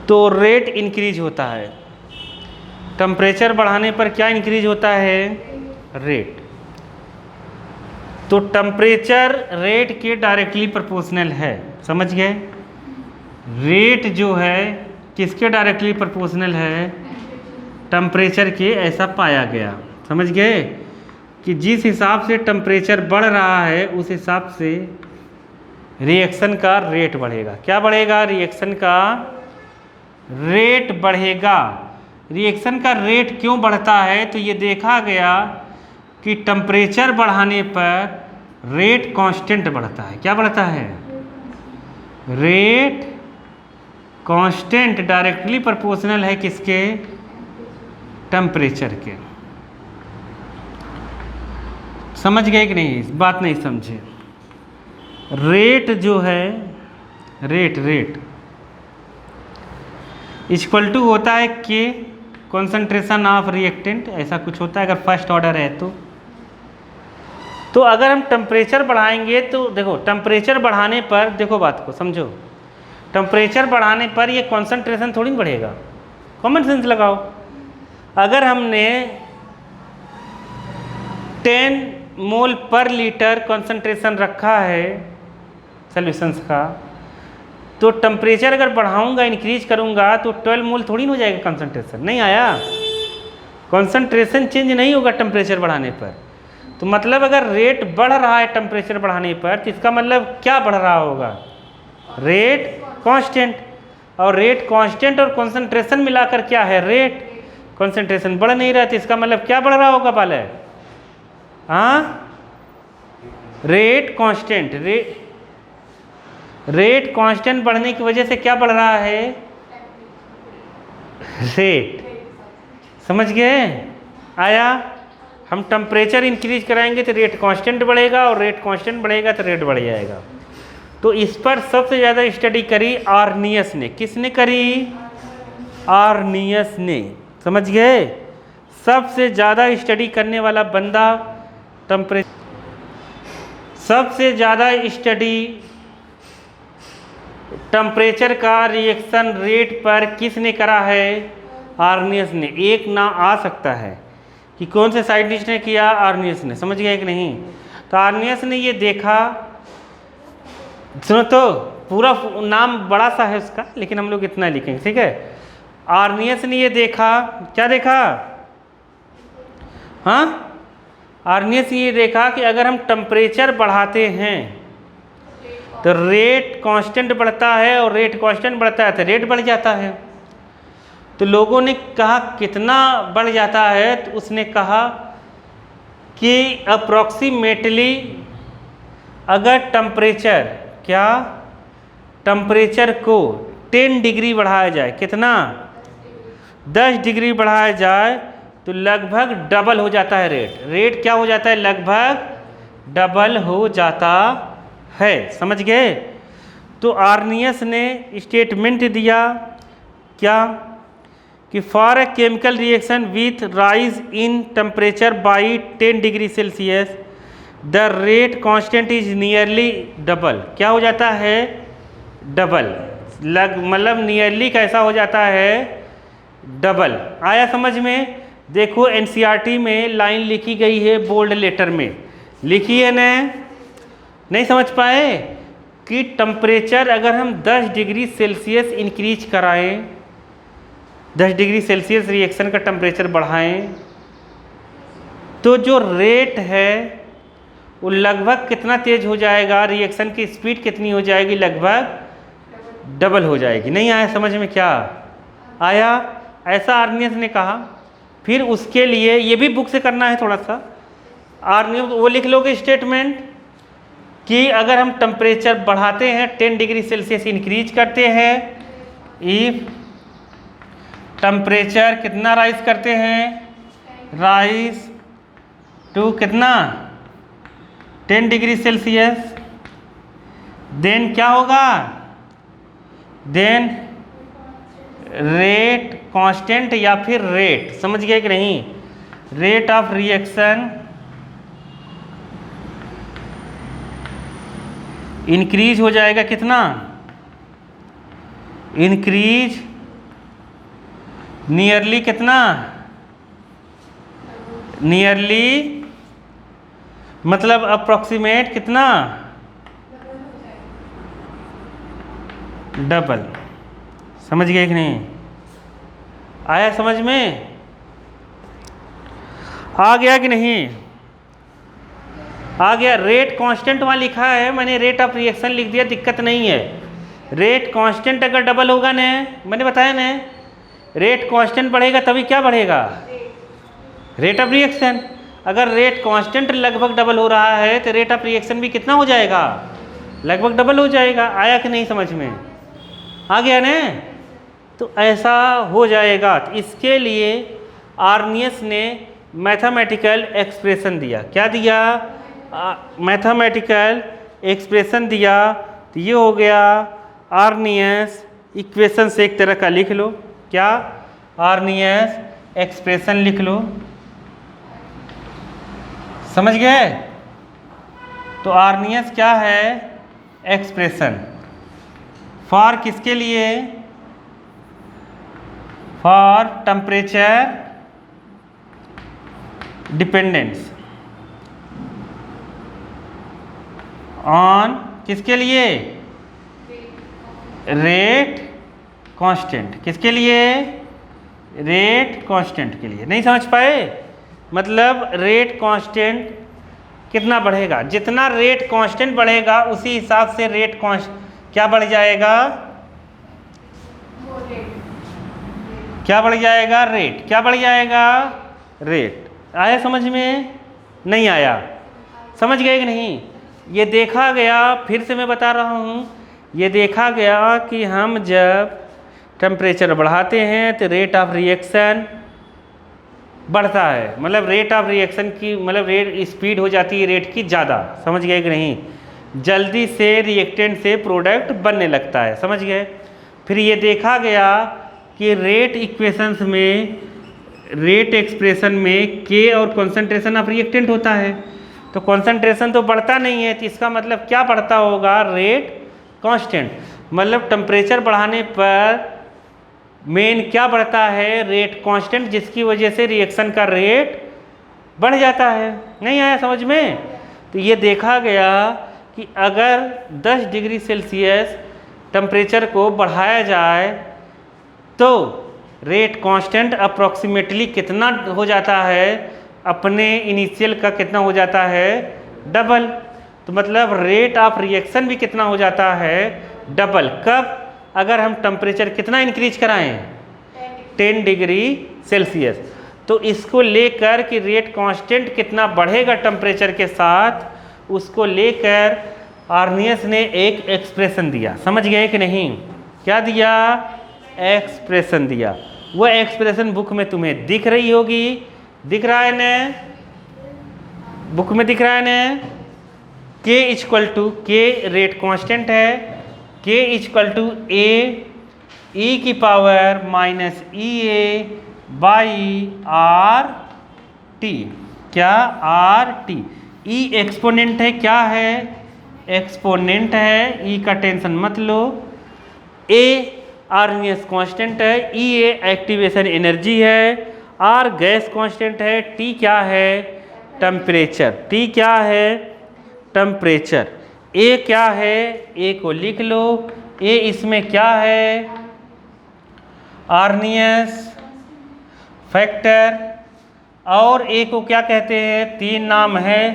तो rate increase होता है। टेम्परेचर बढ़ाने पर क्या इंक्रीज होता है? रेट। तो टेम्परेचर रेट के डायरेक्टली प्रोपोर्शनल है, समझ गए? रेट जो है किसके डायरेक्टली प्रोपोर्शनल है? टेम्परेचर के, ऐसा पाया गया। समझ गए कि जिस हिसाब से टेम्परेचर बढ़ रहा है उस हिसाब से रिएक्शन का रेट बढ़ेगा। क्या बढ़ेगा? रिएक्शन का रेट बढ़ेगा। रिएक्शन का रेट क्यों बढ़ता है? तो ये देखा गया कि टेम्परेचर बढ़ाने पर रेट कांस्टेंट बढ़ता है। क्या बढ़ता है? रेट कांस्टेंट डायरेक्टली प्रोपोर्शनल है किसके? टेम्परेचर के। समझ गए कि नहीं? इस बात नहीं समझे? रेट जो है, रेट इक्वल टू होता है के कॉन्सेंट्रेशन ऑफ रिएक्टेंट, ऐसा कुछ होता है अगर फर्स्ट ऑर्डर है तो अगर हम टेम्परेचर बढ़ाएंगे तो देखो टेम्परेचर बढ़ाने पर, देखो बात को समझो, टेम्परेचर बढ़ाने पर ये कॉन्सेंट्रेशन थोड़ी नहीं बढ़ेगा। कॉमन सेंस लगाओ। अगर हमने 10 मोल पर लीटर कॉन्सेंट्रेशन रखा है सॉल्यूशंस का, तो टेम्परेचर अगर बढ़ाऊंगा, इंक्रीज करूंगा तो 12 मोल थोड़ी ना हो जाएगा कंसंट्रेशन। नहीं आया? कंसंट्रेशन चेंज नहीं होगा टेम्परेचर बढ़ाने पर। तो मतलब अगर रेट बढ़ रहा है टेम्परेचर बढ़ाने पर तो इसका मतलब क्या बढ़ रहा होगा? Rate constant. और रेट कांस्टेंट और कंसंट्रेशन मिलाकर क्या है? रेट। कंसंट्रेशन बढ़ नहीं रहा तो इसका मतलब क्या बढ़ रहा होगा? पहले हाँ, रेट कांस्टेंट। रेट कांस्टेंट बढ़ने की वजह से क्या बढ़ रहा है? रेट। समझ गए? आया? हम टेम्परेचर इंक्रीज कराएंगे तो रेट कांस्टेंट बढ़ेगा और रेट कांस्टेंट बढ़ेगा तो रेट बढ़ जाएगा। तो इस पर सबसे ज़्यादा स्टडी करी आर्नियस ने। किसने करी? आर्नियस ने। समझ गए? सबसे ज़्यादा स्टडी करने वाला बंदा टेम्परेचर, सबसे ज़्यादा स्टडी टेम्परेचर का रिएक्शन रेट पर किसने करा है? आर्नियस ने। एक नाम आ सकता है कि कौन से साइंटिस्ट ने किया? आर्नियस ने। समझ गए कि नहीं? तो आर्नियस ने ये देखा, सुनो तो पूरा नाम बड़ा सा है उसका, लेकिन हम लोग इतना लिखेंगे, ठीक है? आर्नियस ने ये देखा, क्या देखा? हाँ, आर्नियस ने ये देखा कि अगर हम टेम्परेचर बढ़ाते हैं तो रेट कांस्टेंट बढ़ता है और रेट कांस्टेंट बढ़ता है तो रेट बढ़ जाता है। तो लोगों ने कहा कितना बढ़ जाता है? तो उसने कहा कि अप्रॉक्सीमेटली अगर टेम्परेचर, क्या टेम्परेचर को 10 डिग्री बढ़ाया जाए, कितना? 10 डिग्री बढ़ाया जाए तो लगभग डबल हो जाता है रेट। रेट क्या हो जाता है? लगभग डबल हो जाता है। समझ गए? तो आर्नियस ने स्टेटमेंट दिया क्या कि for a chemical reaction with rise in temperature by 10 degree Celsius the rate constant is nearly double. क्या हो जाता है? डबल। मतलब नियरली कैसा हो जाता है? डबल। आया समझ में? देखो एनसीईआरटी में लाइन लिखी गई है, बोल्ड लेटर में लिखी है ना? नहीं समझ पाए कि टेम्परेचर अगर हम 10 डिग्री सेल्सियस इंक्रीज कराएं, 10 डिग्री सेल्सियस रिएक्शन का टेम्परेचर बढ़ाएं, तो जो रेट है वो लगभग कितना तेज हो जाएगा? रिएक्शन की स्पीड कितनी हो जाएगी? लगभग डबल हो जाएगी। नहीं आया समझ में? क्या आया? ऐसा आर्नियस ने कहा। फिर उसके लिए ये भी बुक से करना है थोड़ा सा। आर्नियस वो लिख लोगे स्टेटमेंट कि अगर हम टेम्परेचर बढ़ाते हैं 10 डिग्री सेल्सियस इंक्रीज करते हैं, इफ टेम्परेचर कितना राइज करते हैं? राइज टू कितना? 10 डिग्री सेल्सियस, देन क्या होगा? देन रेट कांस्टेंट या फिर रेट, समझ गए कि नहीं? रेट ऑफ रिएक्शन इंक्रीज हो जाएगा कितना? इंक्रीज नियरली कितना, नियरली मतलब अप्रोक्सीमेट कितना, डबल। समझ गए कि नहीं, आया समझ में, आ गया कि नहीं, आ गया। रेट कांस्टेंट वहाँ लिखा है, मैंने रेट ऑफ रिएक्शन लिख दिया, दिक्कत नहीं है। रेट कांस्टेंट अगर डबल होगा ना, मैंने बताया ना, रेट कांस्टेंट बढ़ेगा तभी क्या बढ़ेगा, रेट ऑफ रिएक्शन। अगर रेट कांस्टेंट लगभग डबल हो रहा है तो रेट ऑफ रिएक्शन भी कितना हो जाएगा, लगभग डबल हो जाएगा। आया कि नहीं समझ में, आ गया ना। तो ऐसा हो जाएगा। तो इसके लिए आर्नियस ने मैथमेटिकल एक्सप्रेशन दिया। क्या दिया, मैथमेटिकल एक्सप्रेशन दिया। तो ये हो गया आर्नियस इक्वेशन से एक तरह का लिख लो। क्या, आर्नियस एक्सप्रेशन लिख लो। समझ गए। तो आर्नियस क्या है, एक्सप्रेशन फॉर किसके लिए, फॉर टेम्परेचर डिपेंडेंस ऑन किसके लिए, रेट कांस्टेंट। किसके लिए, रेट कांस्टेंट के लिए। नहीं समझ पाए, मतलब रेट कांस्टेंट कितना बढ़ेगा, जितना रेट कांस्टेंट बढ़ेगा उसी हिसाब से रेट क्या बढ़ जाएगा, क्या बढ़ जाएगा, रेट क्या बढ़ जाएगा, रेट। आया समझ में, नहीं आया, समझ गए कि नहीं। ये देखा गया, फिर से मैं बता रहा हूँ, ये देखा गया कि हम जब टेम्परेचर बढ़ाते हैं तो रेट ऑफ रिएक्शन बढ़ता है, मतलब रेट ऑफ रिएक्शन की मतलब रेट स्पीड हो जाती है रेट की ज़्यादा। समझ गए कि नहीं, जल्दी से रिएक्टेंट से प्रोडक्ट बनने लगता है। समझ गए। फिर ये देखा गया कि रेट इक्वेशंस में, रेट एक्सप्रेशन में के और कॉन्सेंट्रेशन ऑफ रिएक्टेंट होता है, तो कॉन्सेंट्रेशन तो बढ़ता नहीं है, तो इसका मतलब क्या बढ़ता होगा, रेट कांस्टेंट। मतलब टेम्परेचर बढ़ाने पर मेन क्या बढ़ता है, रेट कांस्टेंट, जिसकी वजह से रिएक्शन का रेट बढ़ जाता है। नहीं आया समझ में। तो ये देखा गया कि अगर 10 डिग्री सेल्सियस टेम्परेचर को बढ़ाया जाए तो रेट कांस्टेंट अप्रॉक्सीमेटली कितना हो जाता है, अपने इनिशियल का कितना हो जाता है, डबल। तो मतलब रेट ऑफ रिएक्शन भी कितना हो जाता है, डबल। कब, अगर हम टेम्परेचर कितना इंक्रीज कराएं, 10 डिग्री सेल्सियस। तो इसको लेकर कि रेट कांस्टेंट कितना बढ़ेगा टेम्परेचर के साथ, उसको लेकर आर्नियस ने एक एक्सप्रेशन दिया। समझ गए कि नहीं, क्या दिया, एक्सप्रेशन दिया। वो एक्सप्रेशन बुक में तुम्हें दिख रही होगी, दिख रहा है ना, बुक में दिख रहा है ना। के इक्वल टू, के रेट कांस्टेंट है, के इक्वल टू ए ई की power minus E A by R T. क्या, आर टी। ई एक्सपोनेंट है, क्या है, एक्सपोनेंट है, ई का टेंशन मत लो। ए आर्नियस कांस्टेंट है, ई ए एक्टिवेशन एनर्जी है, आर गैस कांस्टेंट है, टी क्या है, टेम्परेचर। टी क्या है, टेम्परेचर। ए क्या है, ए को लिख लो, ए इसमें क्या है, आर्नियस फैक्टर। और ए को क्या कहते हैं, 3 नाम है,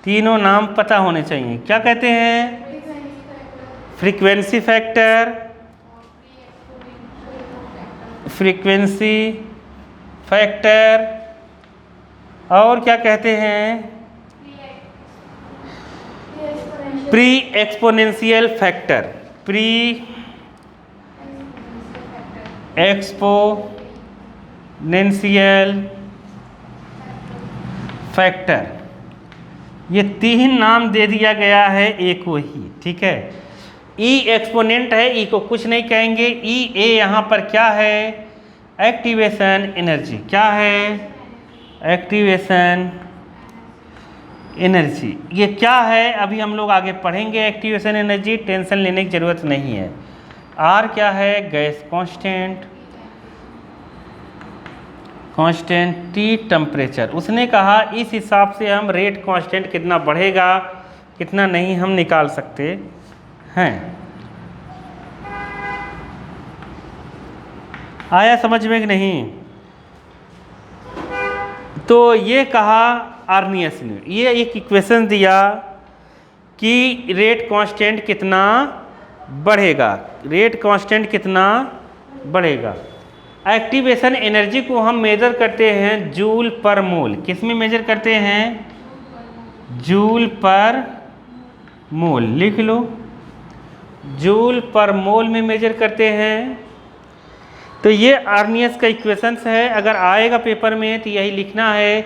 तीनों नाम पता होने चाहिए। क्या कहते हैं, फ्रीक्वेंसी फैक्टर, फ्रीक्वेंसी फैक्टर, और क्या कहते हैं, pre exponential factor, pre exponential factor. ये 3 नाम दे दिया गया है ए को ही, ठीक है। ई एक्सपोनेंट है, ई को कुछ नहीं कहेंगे। ई ए यहाँ पर क्या है, एक्टिवेशन एनर्जी। क्या है, एक्टिवेशन एनर्जी। ये क्या है अभी हम लोग आगे पढ़ेंगे। एक्टिवेशन एनर्जी टेंशन लेने की ज़रूरत नहीं है। आर क्या है, gas constant. Constant T temperature, उसने कहा इस हिसाब से हम रेट कांस्टेंट कितना बढ़ेगा कितना नहीं हम निकाल सकते हैं। आया समझ में कि नहीं? तो ये कहा आर्नियस ने, ये एक इक्वेशन दिया कि रेट कांस्टेंट कितना बढ़ेगा, रेट कांस्टेंट कितना बढ़ेगा। एक्टिवेशन एनर्जी को हम मेज़र करते हैं जूल पर मोल। किस में मेज़र करते हैं? जूल पर मोल, लिख लो, जूल पर मोल में मेज़र करते हैं। तो ये आर्नियस का इक्वेशंस है, अगर आएगा पेपर में तो यही लिखना है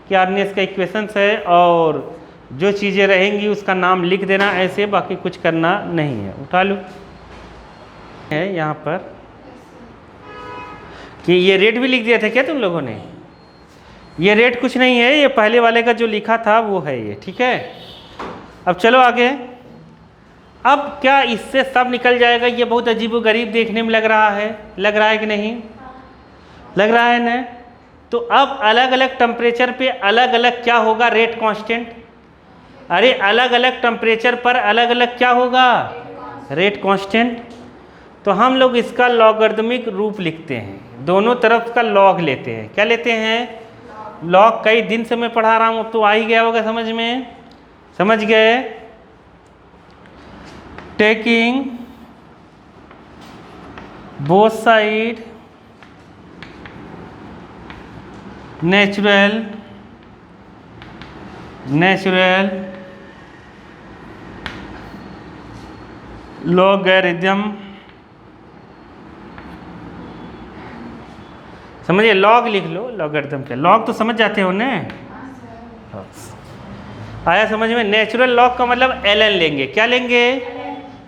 कि आर्नियस का इक्वेशंस है, और जो चीज़ें रहेंगी उसका नाम लिख देना ऐसे, बाकी कुछ करना नहीं है। उठा लो है यहाँ पर कि ये रेट भी लिख दिया था क्या तुम लोगों ने? ये रेट कुछ नहीं है, ये पहले वाले का जो लिखा था वो है ये, ठीक है। अब चलो आगे। अब क्या इससे सब निकल जाएगा? ये बहुत अजीबोगरीब देखने में लग रहा है कि नहीं? लग रहा है ना? तो अब अलग अलग टेम्परेचर पे अलग अलग क्या होगा रेट कांस्टेंट? अरे अलग अलग टेम्परेचर पर अलग अलग क्या होगा रेट कांस्टेंट। तो हम लोग इसका लॉगरिदमिक रूप लिखते हैं, दोनों तरफ का लॉग लेते हैं। क्या लेते हैं? लॉग। कई दिन से मैं पढ़ा रहा हूँ, अब तो आ ही गया होगा समझ में, समझ गए? Taking both side natural logarithm, समझिए, लॉग लिख लो, लॉगरिदम के लॉग तो समझ जाते हो ने? आया समझ में? नेचुरल लॉग का मतलब ln लेंगे। क्या लेंगे?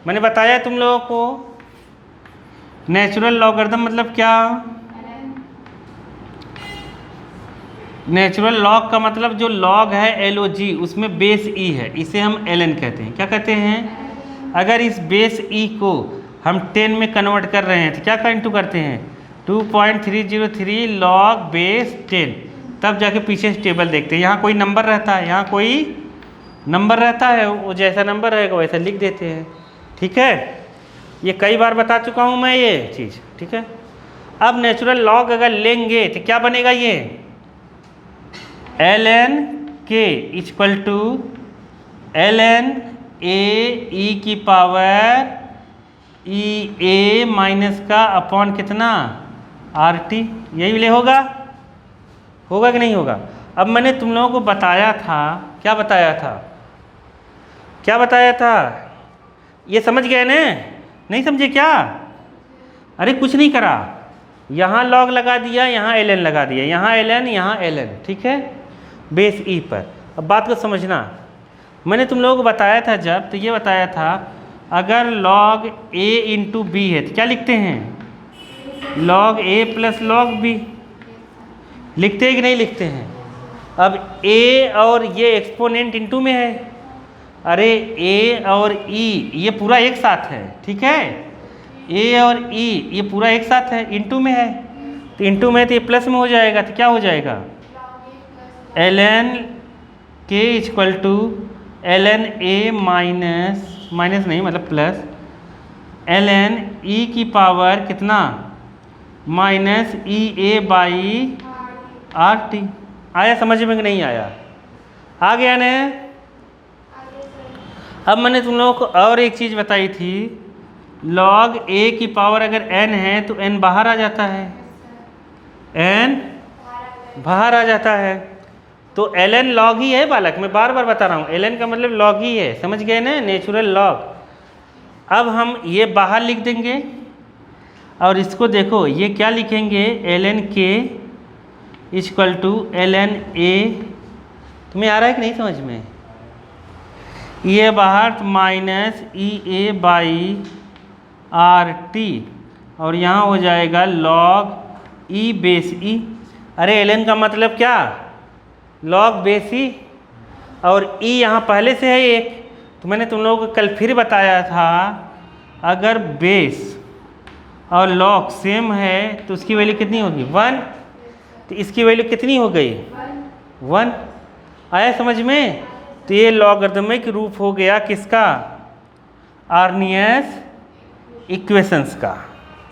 मैंने बताया तुम लोगों को, नेचुरल लॉगरिदम मतलब क्या? नेचुरल लॉग का मतलब जो लॉग है log उसमें बेस e है, इसे हम ln कहते हैं। क्या कहते हैं? अगर इस बेस e को हम 10 में कन्वर्ट कर रहे हैं तो क्या इंटू करते हैं? 2.303 लॉग बेस 10, तब जाके पीछे टेबल देखते हैं। यहाँ कोई नंबर रहता है, यहाँ कोई नंबर रहता है, वो जैसा नंबर रहेगा वैसा लिख देते हैं, ठीक है। ये कई बार बता चुका हूँ मैं ये चीज़, ठीक है। अब नेचुरल लॉग अगर लेंगे तो क्या बनेगा? ये ln k equal to ln a e की पावर e a माइनस का अपॉन कितना RT, यही ले होगा कि नहीं होगा? अब मैंने तुम लोगों को बताया था, क्या बताया था? ये समझ गए ने? नहीं समझे क्या? अरे कुछ नहीं करा, यहाँ लॉग लगा दिया, यहाँ ln लगा दिया, यहाँ ln यहाँ ln, ठीक है, बेस e पर। अब बात को समझना, मैंने तुम लोगों को बताया था जब, तो ये बताया था अगर log a इंटू बी है तो क्या लिखते हैं? log a plus log b, लिखते हैं कि नहीं लिखते हैं? अब a और ये एक्सपोनेंट इंटू में है, अरे a और e ये पूरा एक साथ है, ठीक है, a और e ये पूरा एक साथ है, इंटू में है, तो इंटू में तो ये प्लस में हो जाएगा, तो क्या हो जाएगा? ln k equal to ln a minus नहीं मतलब प्लस ln e की पावर कितना minus e a by RT। आया समझ में कि नहीं आया? आ गया ने? अब मैंने तुम लोगों को और एक चीज़ बताई थी, log a की पावर अगर n है तो n बाहर आ जाता है, n बाहर आ जाता है, तो ln log ही है बालक, मैं बार बार बता रहा हूँ, ln का मतलब log ही है, समझ गए ना, नेचुरल log। अब हम ये बाहर लिख देंगे और इसको देखो, ये क्या लिखेंगे? ln k equal to ln a, तुम्हें आ रहा है कि नहीं समझ में? ये बाहर minus E A by RT, और यहाँ हो जाएगा log e बेस e। अरे ln का मतलब क्या? log बेस e, और e यहाँ पहले से है एक, तो मैंने तुम लोगों को कल फिर बताया था अगर बेस और log सेम है तो उसकी वैल्यू कितनी होगी? 1। तो तो इसकी वैल्यू कितनी हो गई? 1। आया समझ में? तो ये लॉगरिदमिक रूप हो गया किसका? आर्नियस इक्वेशंस का।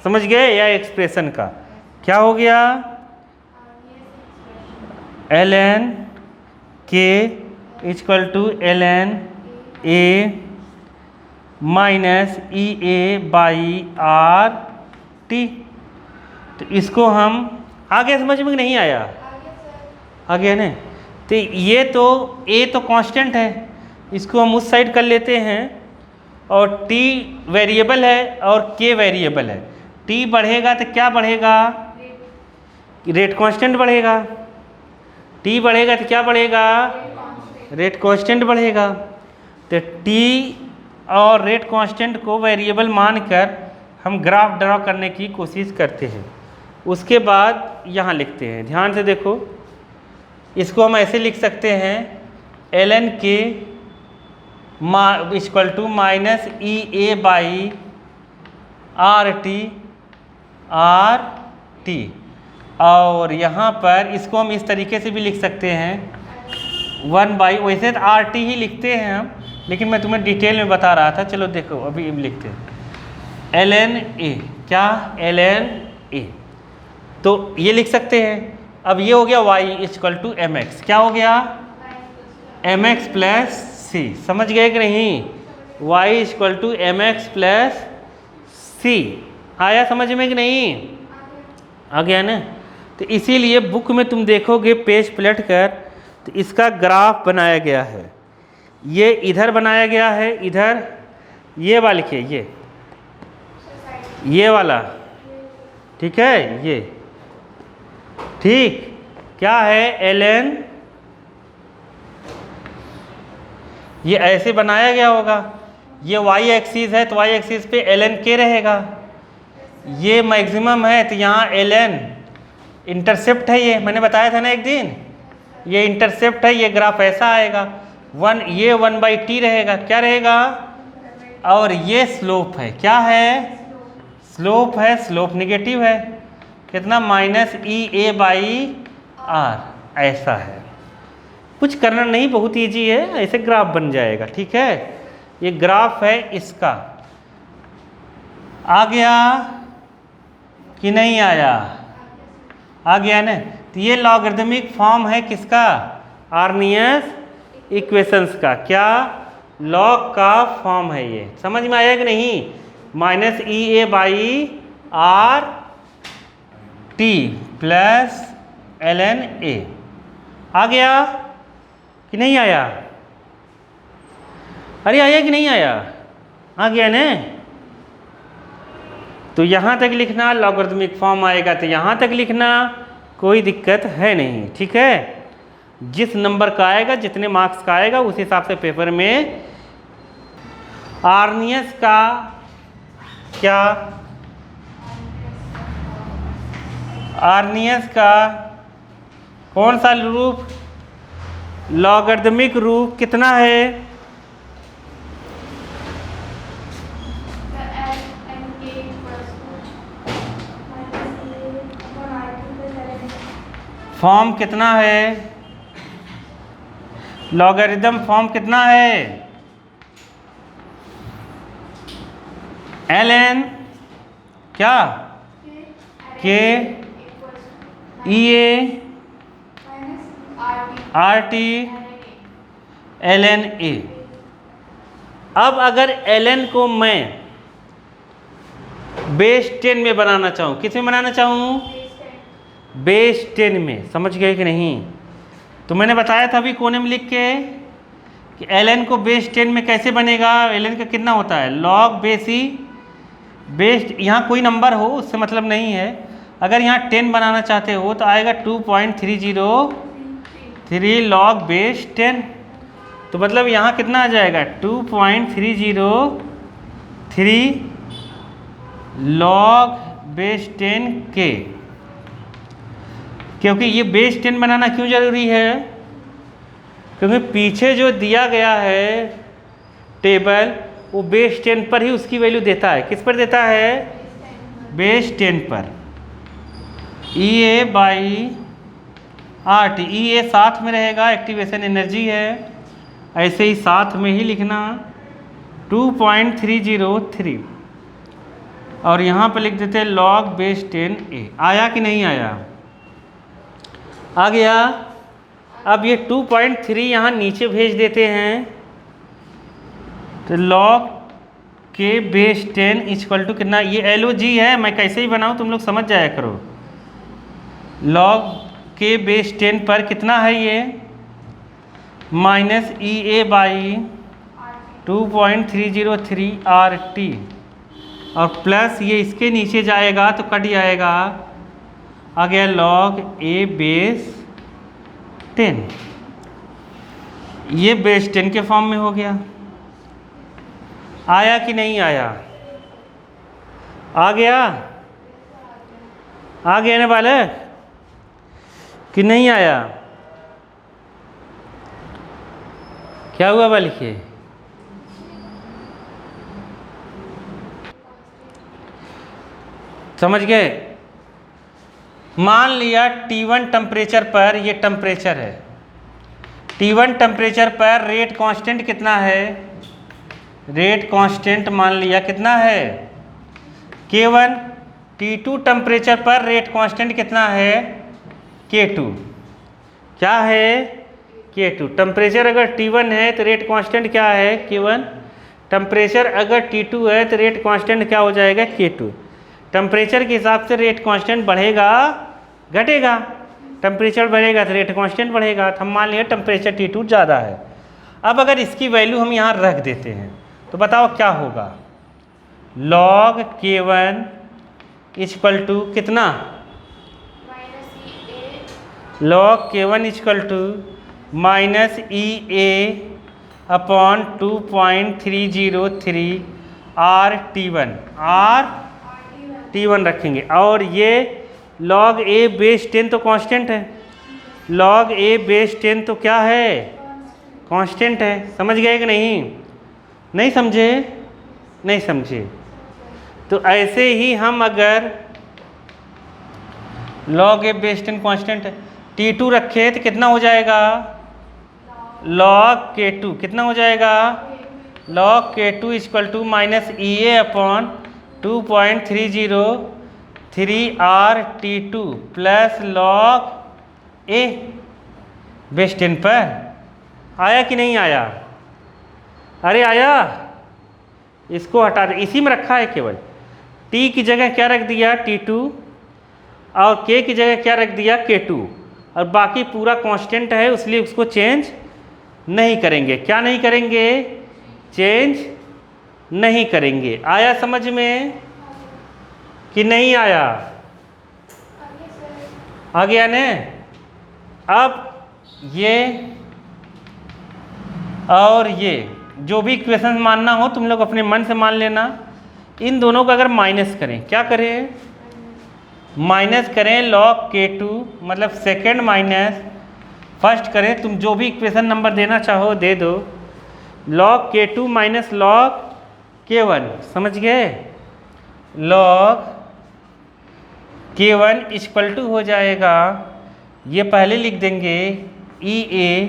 समझ गए? या एक्सप्रेशन का क्या हो गया? ln k equal to ln a minus E A by R T. तो इसको हम आगे समझ में नहीं आया? आ गया ना? तो ये तो a तो कांस्टेंट है, इसको हम उस साइड कर लेते हैं, और t वेरिएबल है और k वेरिएबल है। t बढ़ेगा तो क्या बढ़ेगा? रेट कांस्टेंट बढ़ेगा। t बढ़ेगा तो क्या बढ़ेगा? रेट कांस्टेंट बढ़ेगा। तो t और रेट कांस्टेंट को वेरिएबल मानकर हम ग्राफ ड्रा करने की कोशिश करते हैं। उसके बाद यहाँ लिखते हैं, ध्यान से देखो, इसको हम ऐसे लिख सकते हैं ln k equal to minus E A by R T, और यहाँ पर इसको हम इस तरीके से भी लिख सकते हैं 1 बाई, वैसे तो आर टी ही लिखते हैं हम, लेकिन मैं तुम्हें डिटेल में बता रहा था। चलो देखो अभी लिखते हैं ln a, क्या? ln a, तो ये लिख सकते हैं। अब ये हो गया y equal to M X, क्या हो गया? M X plus C. समझ गए कि नहीं? y equal to M X plus C. आया समझ में कि नहीं? आ गया ना? तो इसीलिए बुक में तुम देखोगे पेज पलट कर, तो इसका ग्राफ बनाया गया है। ये इधर बनाया गया है, इधर ये वाला लिखिए, ये वाला, ठीक है? ये ठीक क्या है? ln, ये ऐसे बनाया गया होगा। ये y एक्सिस है तो y एक्सिस पे ln k रहेगा। ये मैक्सिमम है तो यहाँ ln इंटरसेप्ट है, ये मैंने बताया था ना एक दिन, ये इंटरसेप्ट है। ये ग्राफ ऐसा आएगा 1, ये 1/t रहेगा, क्या रहेगा? और ये स्लोप है, क्या है? स्लोप है, स्लोप निगेटिव है, कितना? Minus E A by R. ऐसा है, कुछ करना नहीं, बहुत इजी है, ऐसे ग्राफ बन जाएगा। ठीक है, ये ग्राफ है इसका। आ गया कि नहीं आया? आ गया ना? तो ये लॉगरिदमिक फॉर्म है किसका? आर्नियस इक्वेशंस का। क्या? लॉग का फॉर्म है ये। समझ में आया कि नहीं? Minus E A by R T plus ln a। आ गया कि नहीं आया? अरे आया कि नहीं आया? आ गया ना? तो यहाँ तक लिखना, लॉगरिदमिक फॉर्म आएगा तो यहाँ तक लिखना, कोई दिक्कत है नहीं। ठीक है, जिस नंबर का आएगा, जितने मार्क्स का आएगा, उस हिसाब से पेपर में। आर्नियस का क्या? आर्नियस का कौन सा रूप? लॉगरिदमिक रूप कितना है? फॉर्म कितना है? लॉगरिदम फॉर्म कितना है? ln क्या? k E A R T ln a। अब अगर ln को मैं बेस 10 में बनाना चाहूँ, किस में बनाना चाहूँ? बेस 10 में। समझ गए कि नहीं? तो मैंने बताया था अभी कोने में लिख के कि ln को बेस 10 में कैसे बनेगा। ln का कितना होता है? लॉग बेस ई बेस, यहाँ कोई नंबर हो उससे मतलब नहीं है। अगर यहाँ 10 बनाना चाहते हो तो आएगा 2.303 लॉग बेस 10। तो मतलब यहाँ कितना आ जाएगा? 2.303 लॉग बेस 10 के। क्योंकि ये बेस 10 बनाना क्यों ज़रूरी है? क्योंकि पीछे जो दिया गया है टेबल, वो बेस 10 पर ही उसकी वैल्यू देता है। किस पर देता है? बेस 10 पर। ई ए बाई RT, ई ए साथ में रहेगा, एक्टिवेशन एनर्जी है, ऐसे ही साथ में ही लिखना 2.303 और यहाँ पर लिख देते हैं log base 10A। आया कि नहीं आया? आ गया। अब ये 2.3 यहाँ नीचे भेज देते हैं, तो log के बेस 10 इक्वल टू कितना, ये LOG है, मैं कैसे ही बनाऊँ तुम लोग समझ जाया करो। log के बेस 10 पर कितना है ये, माइनस EA बाई 2.303 RT और प्लस ये इसके नीचे जाएगा तो कट जाएगा, आ गया log A बेस 10। ये बेस 10 के फॉर्म में हो गया। आया कि नहीं आया? आ गया? आ गया ना बालक कि नहीं आया? क्या हुआ बालिके? समझ गए? मान लिया T1 टेम्परेचर पर, ये टेम्परेचर है, T1 टेम्परेचर पर रेट कांस्टेंट कितना है, रेट कांस्टेंट मान लिया कितना है K1। T2 टेम्परेचर पर रेट कांस्टेंट कितना है K2। क्या है K2। टेम्परेचर अगर T1 है तो रेट कांस्टेंट क्या है K1। टेम्परेचर अगर T2 है तो रेट कांस्टेंट क्या हो जाएगा K2। टेम्परेचर के हिसाब से रेट कांस्टेंट बढ़ेगा घटेगा, टेम्परेचर बढ़ेगा तो रेट कांस्टेंट बढ़ेगा। तो हम मान लिया टेम्परेचर T2 ज़्यादा है। अब अगर इसकी वैल्यू हम यहाँ रख देते हैं तो बताओ क्या होगा, log K1 इक्वल टू कितना, log K1 equal to minus EA upon 2.303 RT1, RT1 रखेंगे। और ये log A बेस 10 तो कांस्टेंट है, log A बेस 10 तो क्या है कांस्टेंट है। समझ गए कि नहीं? नहीं समझे? नहीं समझे तो ऐसे ही हम अगर log A बेस 10 कांस्टेंट है, T2 रखे तो कितना हो जाएगा log K2, कितना हो जाएगा log K2 equal to minus EA upon 2.303 RT2 plus log A base 10 पर। आया कि नहीं आया? अरे आया। इसको हटा दे, इसी में रखा है केवल, T की जगह क्या रख दिया T2 और K की जगह क्या रख दिया K2 और बाकी पूरा कांस्टेंट है, इसलिए उसको चेंज नहीं करेंगे। क्या नहीं करेंगे? चेंज नहीं करेंगे। आया समझ में कि नहीं आया? आ गया ने? अब ये और ये जो भी इक्वेशन मानना हो तुम लोग अपने मन से मान लेना। इन दोनों को अगर माइनस करें, क्या करें, माइनस करें log K2 मतलब सेकेंड माइनस फर्स्ट करें, तुम जो भी इक्वेशन नंबर देना चाहो दे दो, log K2 minus log K1। समझ गए? log K1 इक्वल टू हो जाएगा, ये पहले लिख देंगे EA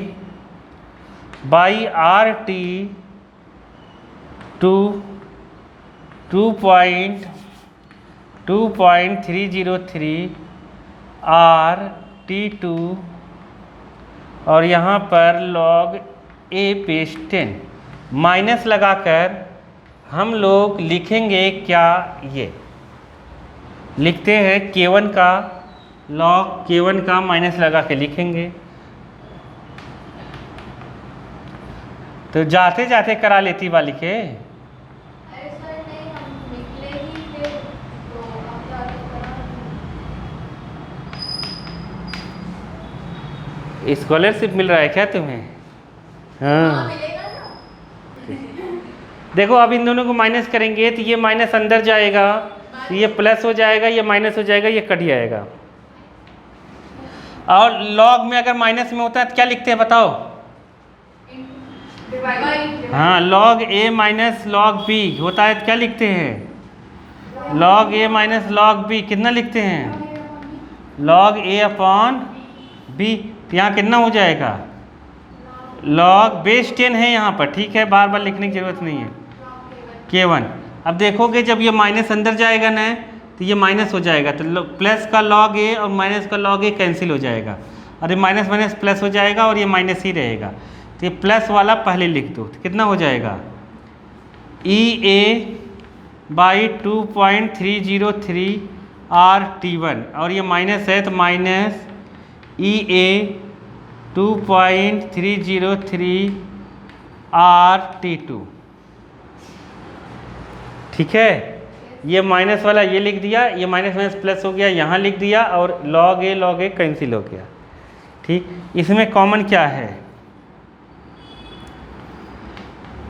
बाई RT 2.303 RT2 और यहाँ पर log A बेस 10 माइनस लगाकर हम लोग लिखेंगे क्या, ये लिखते हैं K1 का, log K1 का माइनस लगा के लिखेंगे। तो जाते जाते करा लेती वाली के, स्कॉलरशिप मिल रहा है क्या तुम्हें? हाँ देखो अब इन दोनों को माइनस करेंगे तो ये माइनस अंदर जाएगा, तो ये प्लस हो जाएगा, ये माइनस हो जाएगा, ये कट जाएगा। और लॉग में अगर माइनस में होता है तो क्या लिखते हैं बताओ? हाँ log A minus log B होता है तो क्या लिखते हैं? log A minus log B। कितना लिखते हैं? log A अपॉन बी, तो यहाँ कितना हो जाएगा लॉग बेस 10 है यहाँ पर, ठीक है, बार बार लिखने की ज़रूरत नहीं है, K1। अब देखोगे जब ये माइनस अंदर जाएगा ना तो ये माइनस हो जाएगा, तो प्लस का लॉग ए और माइनस का लॉग ए कैंसिल हो जाएगा, और ये माइनस माइनस प्लस हो जाएगा और ये माइनस ही रहेगा, तो ये प्लस वाला पहले लिख दो, तो कितना हो जाएगा EA/2.303 RT1, और ये माइनस है तो माइनस EA/2.303 RT2, ठीक है। ये माइनस वाला ये लिख दिया, ये माइनस माइनस प्लस हो गया, यहाँ लिख दिया, और लॉग ए कैंसिल हो गया, ठीक। इसमें कॉमन क्या है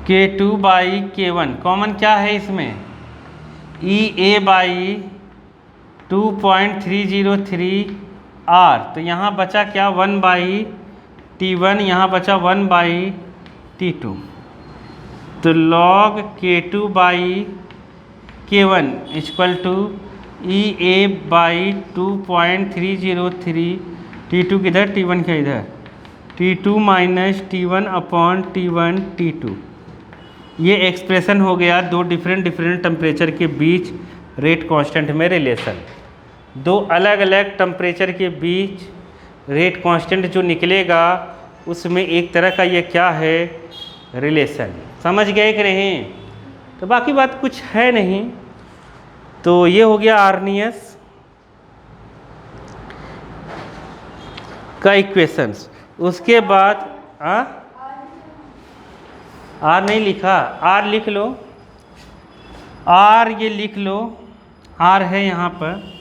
K2/K1, कॉमन क्या है इसमें EA/2.303 R, तो यहाँ बचा क्या 1/T1, यहाँ बचा 1/T2, तो log K2/K1 equal to EA/2.303 T2 किधर, T1 क्या इधर, T2 minus T1 upon T1 T2। ये एक्सप्रेशन हो गया दो डिफरेंट टेम्परेचर के बीच रेट कांस्टेंट में रिलेशन। दो अलग अलग टेम्परेचर के बीच रेट कांस्टेंट जो निकलेगा उसमें एक तरह का ये क्या है रिलेशन। समझ गए कि नहीं? तो बाकी बात कुछ है नहीं। तो ये हो गया आर्नियस का इक्वेशंस। उसके बाद आर नहीं लिखा, आर लिख लो, आर ये लिख लो, आर है यहाँ पर।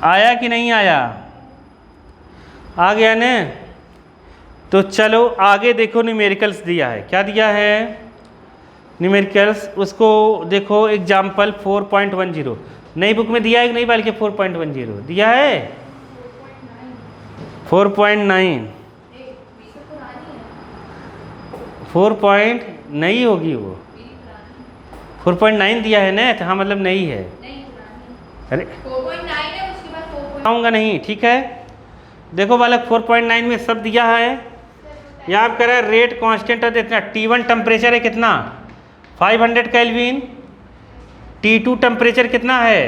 आया कि नहीं आया? आ गया ने? तो चलो आगे देखो, न्यूमेरिकल्स दिया है। क्या दिया है न्यूमेरिकल्स? उसको देखो, एग्जाम्पल 4.10 नई बुक में दिया है कि नहीं, बल्कि 4.10 दिया है। 4.9 4 नहीं होगी वो, 4.9 दिया है ना, तो हाँ मतलब नहीं है। अरे 4.9 है, उसके बाद आऊँगा नहीं, ठीक है। देखो बालक 4.9 में सब दिया है। यहाँ कह रहा है रेट कांस्टेंट है इतना, T1 टेम्परेचर है कितना 500 केल्विन, T2 टेम्परेचर कितना है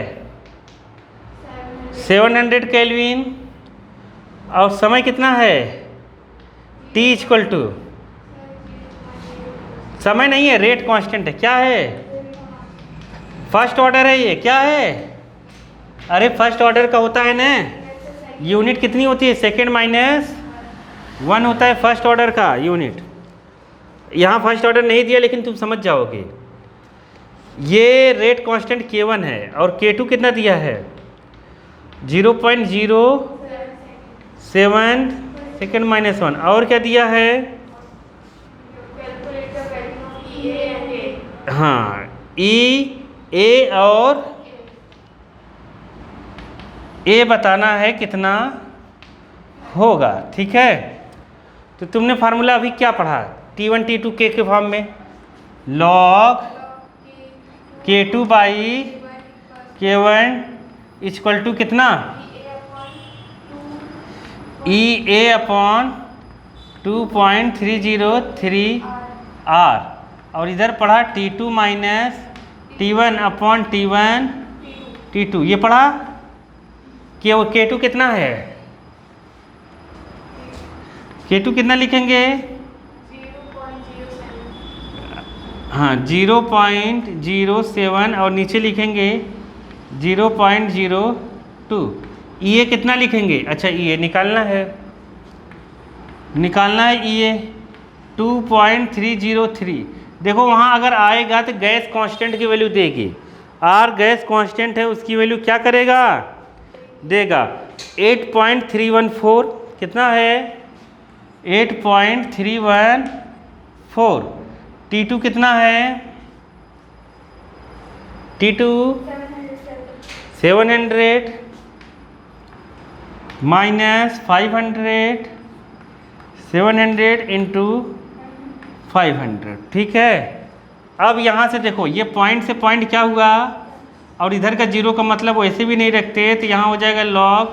700 केल्विन, और समय कितना है T इक्वल टू, समय नहीं है, रेट कांस्टेंट है। क्या है? फर्स्ट ऑर्डर है ये। क्या है? अरे फर्स्ट ऑर्डर का होता है ना, यूनिट कितनी होती है, सेकेंड माइनस 1 होता है फर्स्ट ऑर्डर का यूनिट। यहाँ फर्स्ट ऑर्डर नहीं दिया लेकिन तुम समझ जाओगे। ये रेट कांस्टेंट K1 है और K2 कितना दिया है 0.07 सेकेंड माइनस 1, और क्या दिया है हाँ E A और A बताना है कितना होगा, ठीक है। तो तुमने फार्मूला अभी क्या पढ़ा T1 T2 K के फॉर्म में, log K2/K1 इक्वल टू कितना EA/2.303 R, और इधर पढ़ा T2 minus T1 upon T1 T2। ये पढ़ा कि वो K2 कितना है, K2 कितना लिखेंगे हाँ 0.07 और नीचे लिखेंगे 0.02। EA कितना लिखेंगे, अच्छा EA निकालना है EA 2.303। देखो वहाँ अगर आएगा तो गैस कांस्टेंट की वैल्यू देगी, आर गैस कांस्टेंट है उसकी वैल्यू क्या करेगा देगा 8.314। कितना है 8.314। T2 कितना है T2 700 माइनस 500, 700 इंटू 500, ठीक है। अब यहाँ से देखो ये पॉइंट से पॉइंट क्या हुआ और इधर का 0 का मतलब वैसे भी नहीं रखते, तो यहाँ हो जाएगा log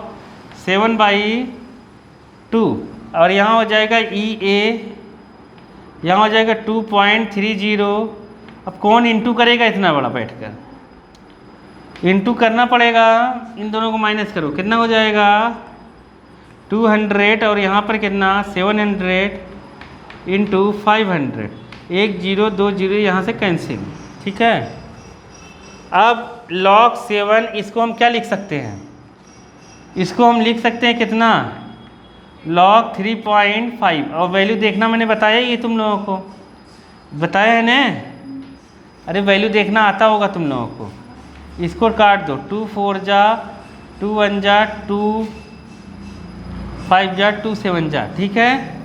7/2 और यहाँ हो जाएगा EA, यहाँ हो जाएगा 2.30। अब कौन इंटू करेगा इतना बड़ा बैठकर, इंटू करना पड़ेगा, इन दोनों को माइनस करो, कितना हो जाएगा 200 और यहाँ पर कितना 700 इंटू 500, 1 0 2 0 यहाँ से कैंसिल। ठीक है, अब log 7 इसको हम क्या लिख सकते हैं, इसको हम लिख सकते हैं कितना log 3.5 और वैल्यू देखना मैंने बताया ये तुम लोगों को बताया है ना, अरे वैल्यू देखना आता होगा तुम लोगों को। इसको काट दो, 2 4 जा 2 1 जा 2 5 जा 2 7 जा। ठीक है,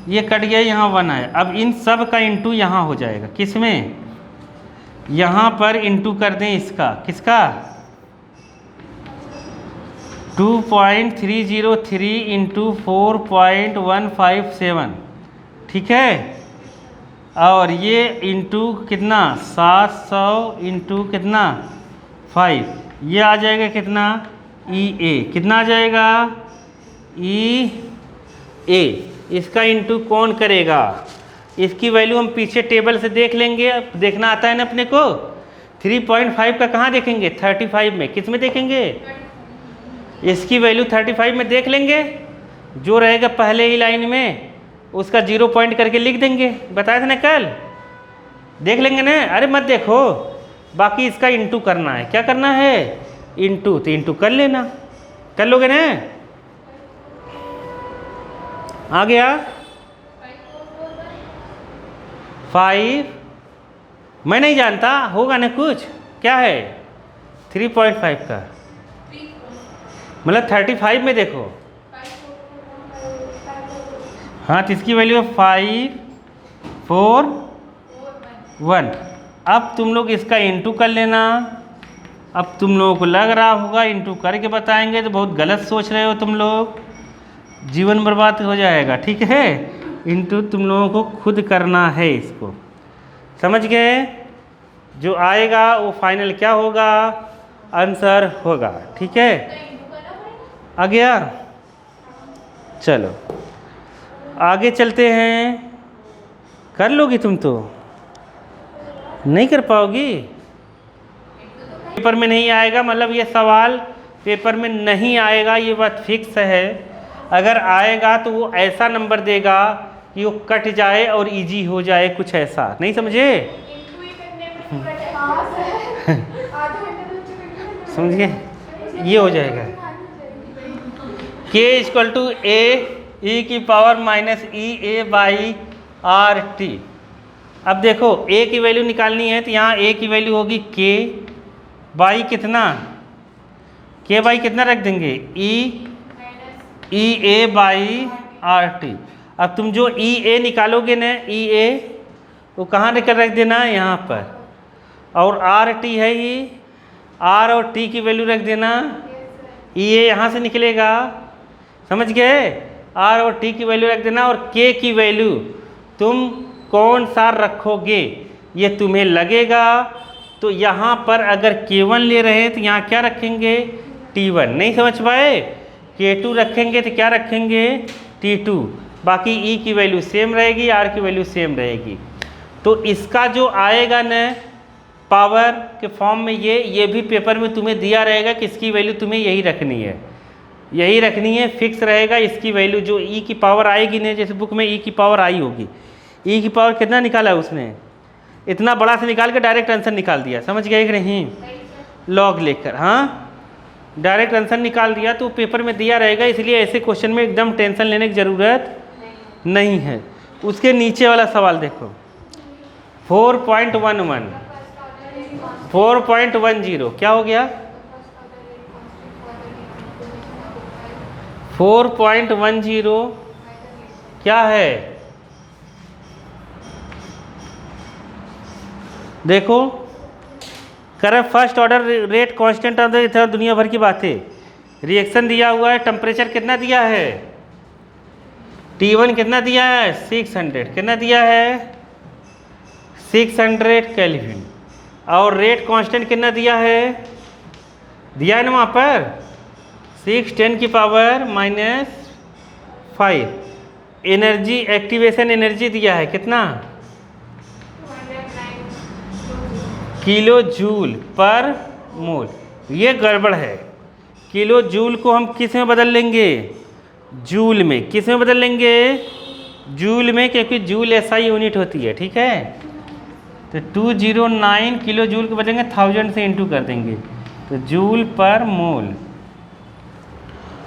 ये कट गया, यहाँ 1 है। अब इन सब का इंटू यहाँ हो जाएगा, किस में, यहाँ पर इंटू कर दें इसका, किसका 2.303 इंटू 4.157। ठीक है, और ये इंटू कितना 700 इंटू कितना 5, ये आ जाएगा कितना EA, कितना आ जाएगा EA। इसका इंटू कौन करेगा, इसकी वैल्यू हम पीछे टेबल से देख लेंगे, देखना आता है ना अपने को। 3.5 का कहाँ देखेंगे 35 में, किस में देखेंगे, इसकी वैल्यू 35 में देख लेंगे, जो रहेगा पहले ही लाइन में उसका 0 पॉइंट करके लिख देंगे, बताया था ना कल, देख लेंगे ना। अरे मत देखो, बाकी इसका इंटू करना है, क्या करना है इंटू, तो इंटू कर लेना, कर लोगे ना। आ गया 5, मैं नहीं जानता, होगा ना कुछ, क्या है 3.5 का मतलब 35 में देखो, हाँ तो इसकी वैल्यू है 5 4 1। अब तुम लोग इसका इंटू कर लेना। अब तुम लोगों को लग रहा होगा इंटू करके बताएंगे तो बहुत गलत सोच रहे हो तुम लोग, जीवन बर्बाद हो जाएगा। ठीक है, इंटू तुम लोगों को खुद करना है, इसको समझ गए, जो आएगा वो फाइनल क्या होगा, आंसर होगा। ठीक है, आ गया, चलो आगे चलते हैं। कर लोगी तुम तो नहीं कर पाओगी, पेपर में नहीं आएगा, मतलब ये सवाल पेपर में नहीं आएगा, ये बात फिक्स है। अगर आएगा तो वो ऐसा नंबर देगा कि वो कट जाए और इजी हो जाए, कुछ ऐसा, नहीं समझे, समझिए ये हो जाएगा k = a e⁻⁻ अब देखो a की वैल्यू निकालनी है तो यहाँ a की वैल्यू होगी k बाई कितना, k बाई कितना रख देंगे e⁻⁻ अब तुम जो EA निकालोगे ना, EA वो कहाँ लेकर रख देना यहाँ पर, और RT है ये, R और T की वैल्यू रख देना, EA यहाँ से निकलेगा, समझ गए, R और T की वैल्यू रख देना, और K की वैल्यू तुम कौन सा रखोगे ये तुम्हें लगेगा। तो यहाँ पर अगर K1 ले रहे हैं तो यहाँ क्या रखेंगे T1, नहीं समझ पाए, K2 रखेंगे तो क्या रखेंगे T2, बाकी E की वैल्यू सेम रहेगी, R की वैल्यू सेम रहेगी। तो इसका जो आएगा न पावर के फॉर्म में ये भी पेपर में तुम्हें दिया रहेगा कि इसकी वैल्यू तुम्हें यही रखनी है, यही रखनी है, फिक्स रहेगा इसकी वैल्यू। जो E की पावर आएगी ना, जैसे बुक में E की पावर आई होगी, E की पावर कितना निकाला है उसने, इतना बड़ा से निकाल के डायरेक्ट आंसर निकाल दिया, समझ गए कि नहीं, लॉग लेकर, हाँ डायरेक्ट आंसर निकाल दिया, तो पेपर में दिया रहेगा, इसलिए ऐसे क्वेश्चन में एकदम टेंशन लेने की ज़रूरत नहीं है। उसके नीचे वाला सवाल देखो 4.11 4.10 क्या हो गया 4.10 क्या है, देखो current first order rate constant of the दुनिया भर की बातें, रिएक्शन दिया हुआ है, टेम्परेचर कितना दिया है T1 कितना दिया है 600, कितना दिया है 600 केल्विन, और रेट कांस्टेंट कितना दिया है, दिया है ना वहाँ पर 6 10 की पावर -5। एनर्जी एक्टिवेशन एनर्जी दिया है कितना, किलो जूल पर मोल। ये गड़बड़ है। किलो जूल को हम किस में बदल लेंगे, जूल में। किस में बदल लेंगे, जूल में, क्योंकि जूल एसआई यूनिट होती है। ठीक है, तो 209 किलो जूल को बदलेंगे 1000 से इंटू कर देंगे, तो जूल पर मोल।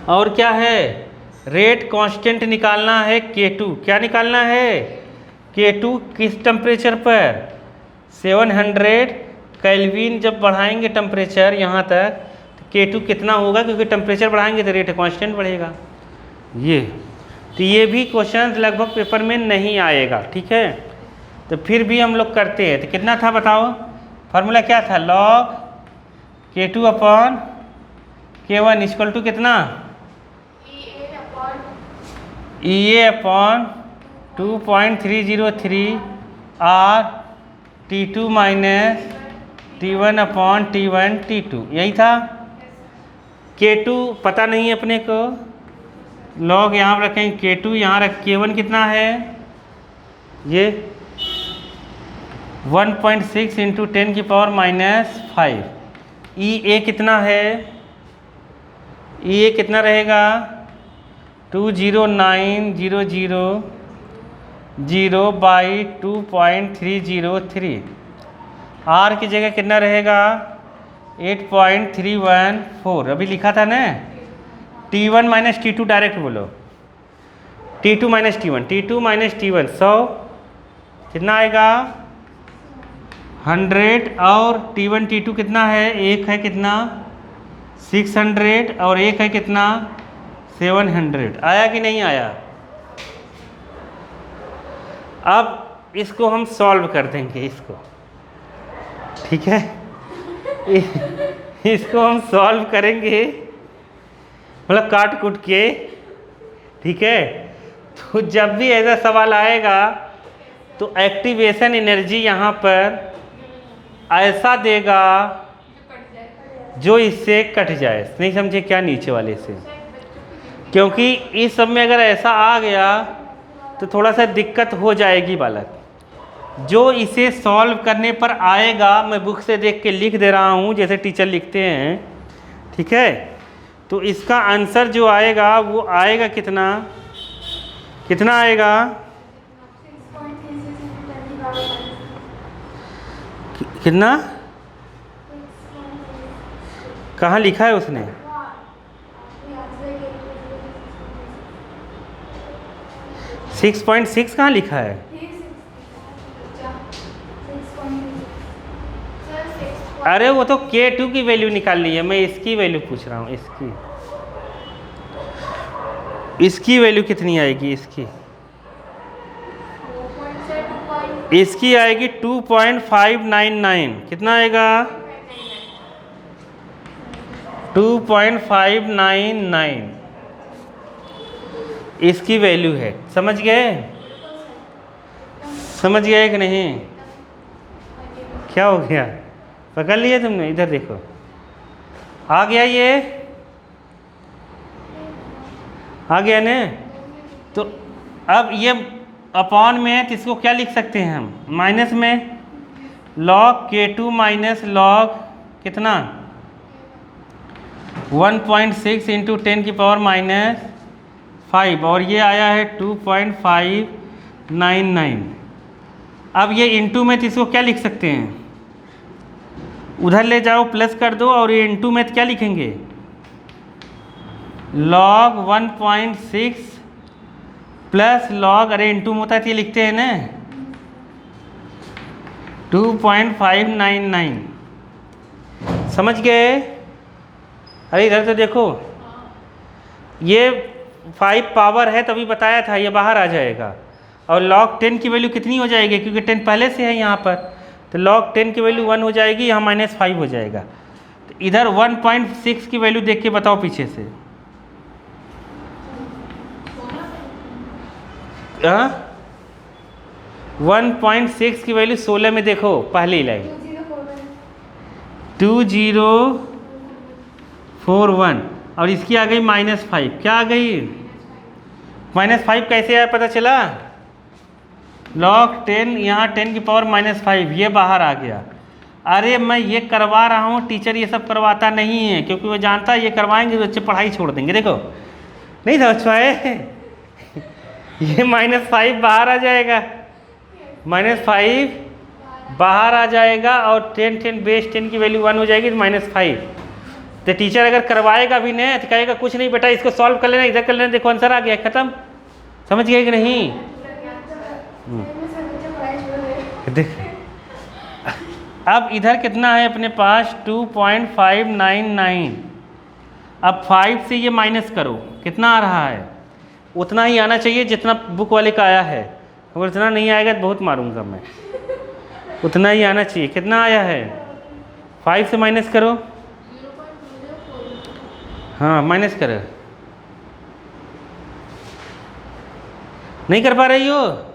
और क्या है, रेट कांस्टेंट निकालना है K2। क्या निकालना है, K2 किस टेम्परेचर पर, 700 केल्विन। जब बढ़ाएंगे टेम्परेचर यहाँ तक तो K2 कितना होगा, क्योंकि टेम्परेचर बढ़ाएंगे तो रेट कांस्टेंट बढ़ेगा। ये तो ये भी क्वेश्चन लगभग पेपर में नहीं आएगा। ठीक है, तो फिर भी हम लोग करते हैं। तो कितना था बताओ, फार्मूला क्या था, log K2 upon K1 equal to कितना, EA upon 2.303 R T2 minus T1 upon T1 T2, यही था। K2 पता नहीं है अपने को, लॉग यहाँ रखें K2, यहाँ रख K1 कितना है, ये 1.6 इंटू 10 की पावर -5। EA कितना है, EA कितना रहेगा 209,000 बाई 2.303। R की जगह कितना रहेगा 8.314। अभी लिखा था ना, T1 माइनस T2 डायरेक्ट बोलो, T2 minus T1, T2 minus T1 100 कितना आएगा 100। और T1 T2 कितना है, एक है कितना 600 और एक है कितना 700। आया कि नहीं आया। अब इसको हम सॉल्व कर देंगे इसको, ठीक है इसको हम सॉल्व करेंगे, मतलब काट कूट के। ठीक है, तो जब भी ऐसा सवाल आएगा तो एक्टिवेशन एनर्जी यहाँ पर ऐसा देगा जो इससे कट जाए। नहीं समझे क्या, नीचे वाले से, क्योंकि इस सब में अगर ऐसा आ गया तो थोड़ा सा दिक्कत हो जाएगी बालक। जो इसे सॉल्व करने पर आएगा, मैं बुक से देख के लिख दे रहा हूँ जैसे टीचर लिखते हैं। ठीक है, तो इसका आंसर जो आएगा वो आएगा कितना, कितना आएगा, कितना, कहाँ लिखा है उसने, सिक्स 6.6 कहाँ लिखा है, अरे वो तो K2 की वैल्यू निकालनी है, मैं इसकी वैल्यू पूछ रहा हूँ। इसकी वैल्यू कितनी आएगी, इसकी आएगी 2.599। कितना आएगा 2.599 इसकी वैल्यू है। समझ गए, समझ गए कि नहीं, क्या हो गया, पकड़ लिया तुमने, इधर देखो आ गया, ये आ गया ने। तो अब ये अपॉन में, तो इसको क्या लिख सकते हैं हम, माइनस में, log K2 माइनस log कितना 1.6 इंटू 10 की पावर -5, और ये आया है 2.599। अब ये इंटू में, तो इसको क्या लिख सकते हैं, उधर ले जाओ प्लस कर दो, और ये इंटू में तो क्या लिखेंगे, log 1.6 प्लस log, अरे इंटू में होता है तो ये लिखते हैं ना 2.599। समझ गए, अरे इधर तो देखो, ये 5 पावर है तभी बताया था, ये बाहर आ जाएगा। और log 10 की वैल्यू कितनी हो जाएगी, क्योंकि 10 पहले से है यहाँ पर, तो log 10 की वैल्यू 1 हो जाएगी, यहाँ -5 हो जाएगा। तो इधर 1.6 की वैल्यू देख के बताओ पीछे से, 1.6 की वैल्यू 16 में देखो, पहली लाइन 2041 और इसकी आ गई -5। क्या आ गई? -5 कैसे आया पता चला? log 10, यहाँ 10 की पावर -5 ये बाहर आ गया। अरे मैं ये करवा रहा हूँ, टीचर ये सब करवाता नहीं है क्योंकि वो जानता है ये करवाएंगे तो बच्चे पढ़ाई छोड़ देंगे। देखो नहीं समझ पाए? ये -5 बाहर आ जाएगा, -5 बाहर आ जाएगा और 10 बेस 10 की वैल्यू 1 हो जाएगी तो -5। तो टीचर अगर करवाएगा भी नहीं तो कहेगा कुछ नहीं बेटा इसको सॉल्व कर लेना, इधर कर लेना, देखो आंसर आ गया, खत्म। समझ गए कि नहीं? देख अब इधर कितना है अपने पास 2.599। अब 5 से ये माइनस करो, कितना आ रहा है? उतना ही आना चाहिए जितना बुक वाले का आया है। अगर उतना नहीं आएगा तो बहुत मारूंगा मैं। उतना ही आना चाहिए। कितना आया है? 5 से माइनस करो। हाँ माइनस करो। नहीं कर पा रही हो?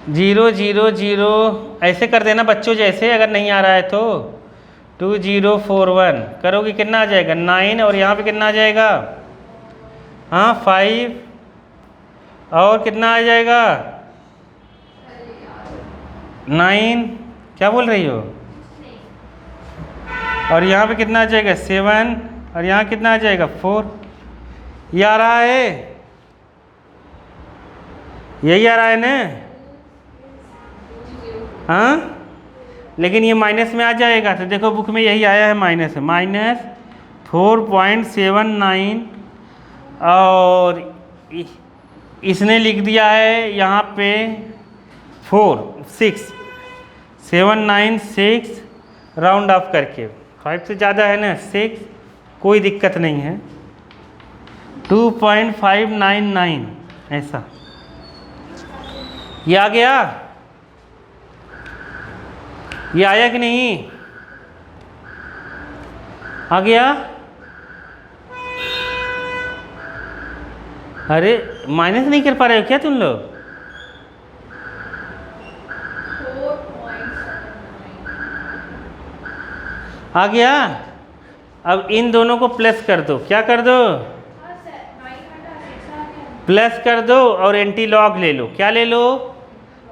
0 0 0 ऐसे कर देना बच्चों जैसे, अगर नहीं आ रहा है तो 2041 करोगे कितना आ जाएगा? 9 और यहाँ पे कितना आ जाएगा? हाँ 5 और कितना आ जाएगा? 9। क्या बोल रही हो? और यहाँ पे कितना आ जाएगा? 7 और यहाँ कितना आ जाएगा? 4। ये आ रहा है? यही आ रहा है ना? हाँ लेकिन ये माइनस में आ जाएगा तो देखो बुक में यही आया है माइनस है, -4.79 और इसने लिख दिया है यहाँ पे 796 राउंड ऑफ करके। 5 से ज़्यादा है ना 6, कोई दिक्कत नहीं है। 2.599 ऐसा ये आ गया। ये आया कि नहीं? आ गया? अरे माइनस नहीं कर पा रहे हो क्या तुम लोग? 4.79 आ गया? अब इन दोनों को प्लस कर दो। क्या कर दो? प्लस कर दो और एंटी लॉग ले लो। क्या ले लो?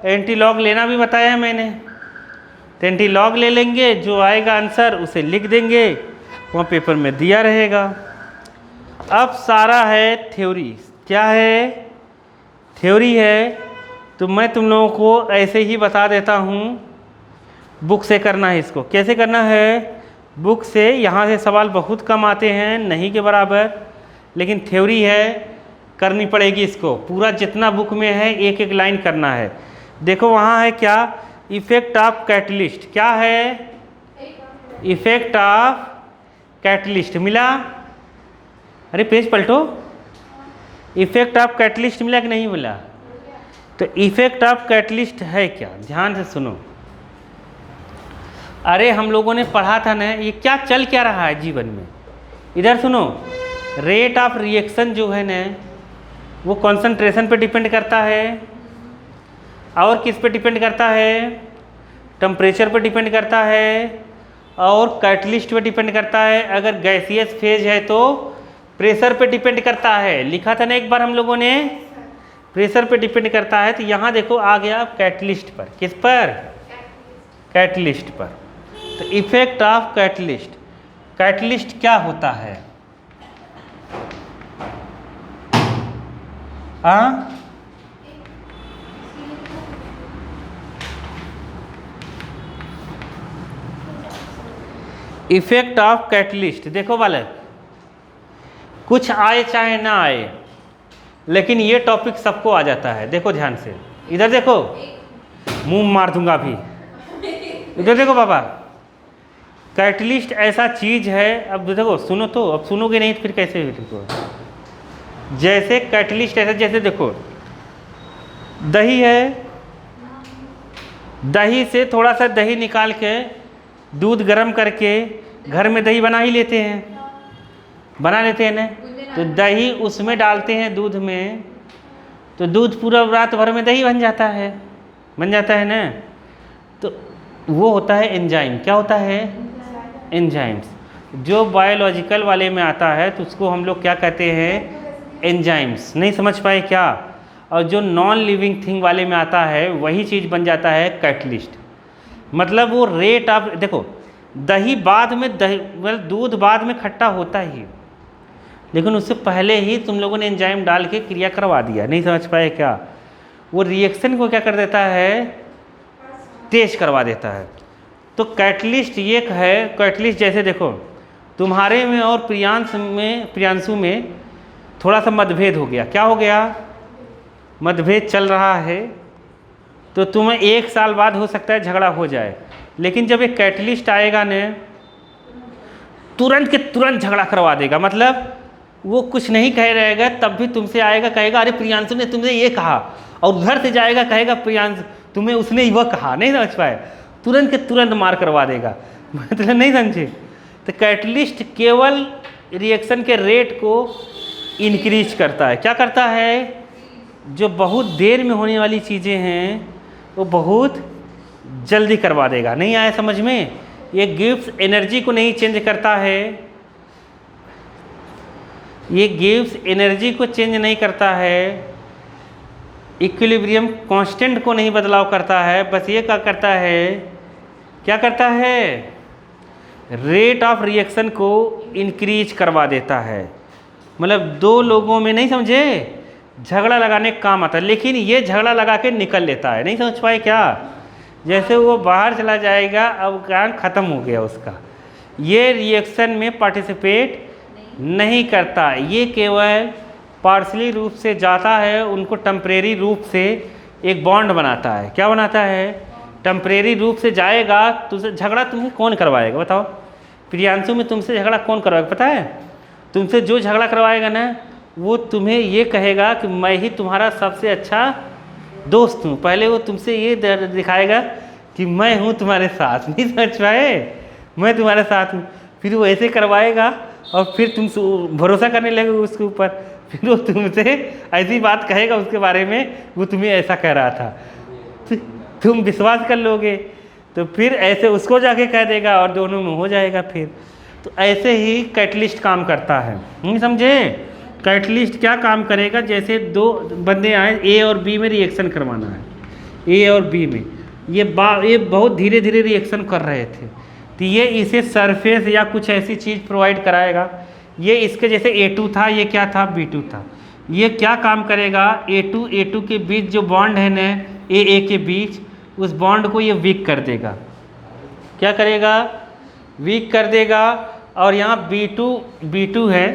एंटी लॉग लेना भी बताया है मैंने। तो एंटी लॉग ले लेंगे, जो आएगा आंसर उसे लिख देंगे, वहाँ पेपर में दिया रहेगा। अब सारा है थ्योरी। क्या है? थ्योरी है। तो मैं तुम लोगों को ऐसे ही बता देता हूँ, बुक से करना है इसको। कैसे करना है? बुक से यहाँ से सवाल बहुत कम आते हैं, नहीं के बराबर, लेकिन थ्योरी है, करनी पड़ेगी इसको। पूरा जितना बुक में है एक एक लाइन करना है। देखो वहाँ है क्या? Effect of catalyst. क्या है? इफेक्ट ऑफ कैटलिस्ट मिला? अरे पेज पलटो। इफेक्ट ऑफ कैटलिस्ट मिला कि नहीं मिला? तो इफेक्ट ऑफ कैटलिस्ट है क्या? ध्यान से सुनो। अरे हम लोगों ने पढ़ा था ना, ये क्या चल क्या रहा है जीवन में। इधर सुनो, रेट ऑफ रिएक्शन जो है ना वो कंसंट्रेशन पे डिपेंड करता है और किस पे डिपेंड करता है? टेम्परेचर पे डिपेंड करता है और कैटलिस्ट पे डिपेंड करता है। अगर गैसियस फेज है तो प्रेशर पे डिपेंड करता है। लिखा था ना एक बार हम लोगों ने, प्रेशर पे डिपेंड करता है। तो यहाँ देखो आ गया कैटलिस्ट पर। किस पर? कैटलिस्ट पर। तो इफेक्ट ऑफ कैटलिस्ट। कैटलिस्ट क्या होता है? हाँ इफेक्ट ऑफ कैटलिस्ट। देखो बालक, कुछ आए चाहे ना आए, लेकिन ये टॉपिक सबको आ जाता है। देखो ध्यान से, इधर देखो, मुंह मार दूंगा अभी। इधर देखो बाबा, कैटलिस्ट ऐसा चीज है। अब देखो सुनो तो, अब सुनोगे नहीं तो फिर कैसे? देखो जैसे कैटलिस्ट ऐसा, जैसे देखो दही है, दही से थोड़ा सा दही निकाल के दूध गर्म करके घर में दही बना ही लेते हैं, बना लेते हैं ना। तो दही उसमें डालते हैं दूध में, तो दूध पूरा रात भर में दही बन जाता है, बन जाता है ना। तो वो होता है एंजाइम। क्या होता है? एंजाइम्स। जो बायोलॉजिकल वाले में आता है तो उसको हम लोग क्या कहते हैं? एंजाइम्स। नहीं समझ पाए क्या? और जो नॉन लिविंग थिंग वाले में आता है वही चीज़ बन जाता है कैटलिस्ट। मतलब वो रेट ऑफ, देखो दही बाद में, दही मतलब दूध बाद में खट्टा होता ही, लेकिन उससे पहले ही तुम लोगों ने एंजाइम डाल के क्रिया करवा दिया। नहीं समझ पाए क्या? वो रिएक्शन को क्या कर देता है? तेज करवा देता है। तो कैटलिस्ट ये है। कैटलिस्ट जैसे देखो तुम्हारे में और प्रियांशु में थोड़ा सा मतभेद हो गया। क्या हो गया? मतभेद चल रहा है, तो तुम्हें 1 साल बाद हो सकता है झगड़ा हो जाए, लेकिन जब एक कैटलिस्ट आएगा ने तुरंत के तुरंत झगड़ा करवा देगा। मतलब वो कुछ नहीं कह रहेगा तब भी तुमसे आएगा, कहेगा अरे प्रियांशु ने तुमसे ये कहा, और उधर से जाएगा कहेगा प्रियांशु तुम्हें उसने वह कहा। नहीं समझ पाए? तुरंत के तुरंत मार करवा देगा। मतलब नहीं समझे? तो कैटलिस्ट केवल रिएक्शन के रेट को इंक्रीज करता है। क्या करता है? जो बहुत देर में होने वाली चीज़ें हैं वो बहुत जल्दी करवा देगा। नहीं आया समझ में? ये गिव्स एनर्जी को नहीं चेंज करता है, ये गिव्स एनर्जी को चेंज नहीं करता है, इक्विलिब्रियम कांस्टेंट को नहीं बदलाव करता है, बस ये क्या करता है? क्या करता है? रेट ऑफ रिएक्शन को इंक्रीज करवा देता है। मतलब दो लोगों में, नहीं समझे, झगड़ा लगाने का काम आता है, लेकिन ये झगड़ा लगा के निकल लेता है। नहीं समझ पाए क्या? जैसे वो बाहर चला जाएगा, अब काम खत्म हो गया उसका, ये रिएक्शन में पार्टिसिपेट नहीं करता, ये केवल पार्शली रूप से जाता है, उनको टेम्परेरी रूप से एक बॉन्ड बनाता है। क्या बनाता है? टेम्परेरी रूप से जाएगा। तुझसे झगड़ा तुम्हें कौन करवाएगा बताओ? प्रियांशु में तुमसे झगड़ा कौन करवाएगा पता है? तुमसे जो झगड़ा करवाएगा ना वो तुम्हें ये कहेगा कि मैं ही तुम्हारा सबसे अच्छा दोस्त हूँ। पहले वो तुमसे ये दिखाएगा कि मैं हूँ तुम्हारे साथ। नहीं समझ पाए? मैं तुम्हारे साथ हूँ। फिर वो ऐसे करवाएगा और फिर तुम भरोसा करने लगोगे उसके ऊपर, फिर वो तुमसे ऐसी बात कहेगा उसके बारे में, वो तुम्हें ऐसा कह रहा था, तुम विश्वास कर लोगे, तो फिर ऐसे उसको जाके कह देगा और दोनों में हो जाएगा फिर। तो ऐसे ही कैटलिस्ट काम करता है। नहीं समझे? कैटलिस्ट क्या काम करेगा? जैसे दो बंदे आए, ए और बी में रिएक्शन करवाना है, ए और बी में, ये बहुत धीरे धीरे रिएक्शन कर रहे थे, तो ये इसे सरफेस या कुछ ऐसी चीज़ प्रोवाइड कराएगा। ये इसके जैसे A2 था, ये क्या था? B2 था। ये क्या काम करेगा? A2 के बीच जो बॉन्ड है ना, A के बीच, उस बॉन्ड को ये वीक कर देगा। क्या करेगा? वीक कर देगा। और यहाँ B2 है,